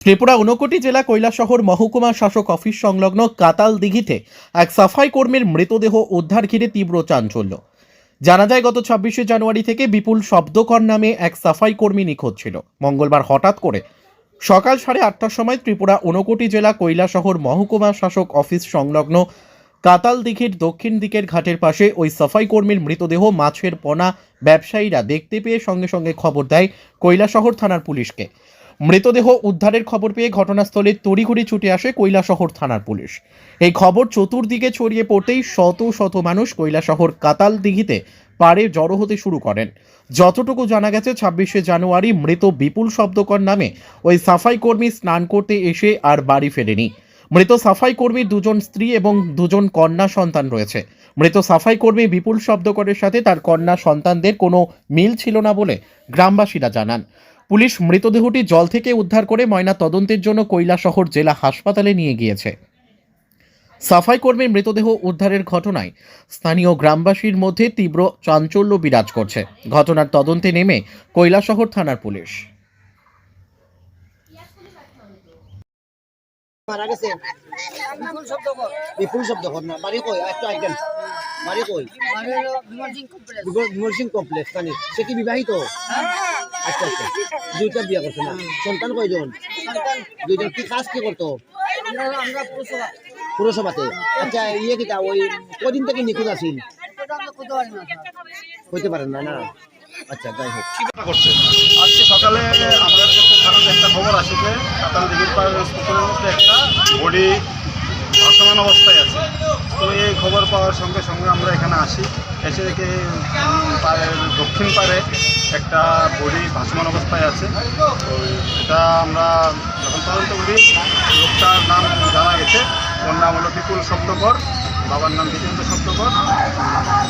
ত্রিপুরা ঊনকোটি জেলা কৈলাসহর মহকুমা শাসক অফিস সংলগ্ন কাতাল দিঘিতে এক সাফাই কর্মীর মৃতদেহ উদ্ধার ঘিরে তীব্র চাঞ্চল্য। জানা যায়, গত ২৬শে জানুয়ারি থেকে বিপুল শব্দকর নামে এক সাফাই কর্মী নিখোঁজ ছিল। মঙ্গলবার হঠাৎ করে সকাল 8:30টার সময় ত্রিপুরা ঊনকোটি জেলা কৈলাসহর মহকুমা শাসক অফিস সংলগ্ন কাতাল দিঘির দক্ষিণ দিকের ঘাটের পাশে ওই সাফাই কর্মীর মৃতদেহ মাছের পোনা ব্যবসায়ীরা দেখতে পেয়ে সঙ্গে সঙ্গে খবর দেয় কৈলাসহর থানার পুলিশকে। মৃতদেহ উদ্ধারের খবর পেয়ে ঘটনাস্থলে তড়িঘড়ি ছুটে আসে কৈলাসহর থানার পুলিশ। এই খবর চতুর্দিকে ছড়িয়ে পড়তেই শত শত মানুষ কৈলাসহর কাতাল দিঘিতে পাড়ে জড়ো হতে শুরু করেন। যতটুকু জানা গেছে, ২৬শে জানুয়ারি মৃত বিপুল শব্দকর নামে ওই সাফাই কর্মী স্নান করতে এসে আর বাড়ি ফেরেনি। মৃত সাফাই কর্মীর দুজন স্ত্রী এবং দুজন কন্যা সন্তান রয়েছে। মৃত সাফাই কর্মী বিপুল শব্দকরের সাথে তার কন্যা সন্তানদের কোনো মিল ছিল না বলে গ্রামবাসীরা জানান। পুলিশ মৃতদেহটি জল থেকে উদ্ধার করে ময়না তদন্তের জন্য কৈলাসহর জেলা হাসপাতালে নিয়ে গিয়েছে। সাফাই কর্মীর মৃতদেহ উদ্ধারের ঘটনায় স্থানীয় গ্রামবাসীর মধ্যে তীব্র চাঞ্চল্য বিরাজ করছে। ঘটনার তদন্তে নেমে কৈলাসহর থানার পুলিশ। মারা গেছে বিপুল শব্দকর না বাড়ি কই একটু আইটেম বাড়ি কই বিমল সিং কমপ্লেক্স কানি সে কি বিবাহিত? আচ্ছা আচ্ছা, দুইটা বিয়ে করছে না? সন্তান কয়জন? দুইজন। কি কাজ কি করতো? পুরসভাতে। আচ্ছা, ইয়ে কিটা ওই কদিন থেকে নিখোঁজ আছিল? হইতে পারেন না না? আচ্ছা, যাই হোক। আজকে সকালে আমাদের কাছে থানাতে একটা খবর আসে যে কাতাল দিঘির পুকুরের মধ্যে একটা বডি ভাসমান অবস্থায় আছে। তো এই খবর পাওয়ার সঙ্গে সঙ্গে আমরা এখানে আসি। এসে দেখে পাড়ের দক্ষিণ পাড়ে একটা বডি ভাসমান অবস্থায় আছে। তো এটা আমরা যখন তদন্ত করি, লোকটার নাম জানা গেছে। ওর নাম হলো বিপুল শব্দকর, বাবার নাম দ্বিজেন্দ্র শব্দকর,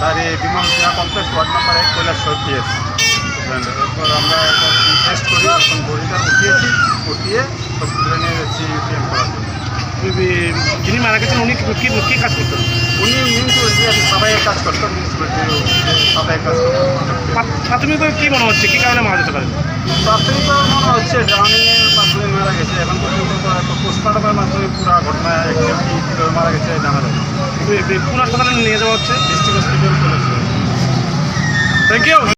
তারই Bimal Sinha complex, ward number 1, Kailashahar PS। এরপর আমরা টেস্ট করি, এখন বডিটা উঠিয়ে হসপিটালে নিয়ে যাচ্ছি পিএম করার জন্য। যিনি মারা গেছেন উনি কী কাজ করতেন? উনি মিউনিসিপ্যালিটি সাফাইয়ের কাজ করতেন, সাফাইয়ের কাজ করতেন। প্রাথমিকভাবে কী মনে হচ্ছে, কী কারণে মারা যেতে পারে? প্রাথমিকভাবে মনে হচ্ছে ড্রাউনিংয়ের মাধ্যমে মারা গেছে। এখন পর্যন্ত পোস্টমর্টমের মাধ্যমে পুরো ঘটনা কীভাবে মারা গেছে জানা যাবে। কোন হাসপাতালে নিয়ে যাওয়া হচ্ছে? ডিস্ট্রিক্ট হসপিটাল করেছে। Thank you.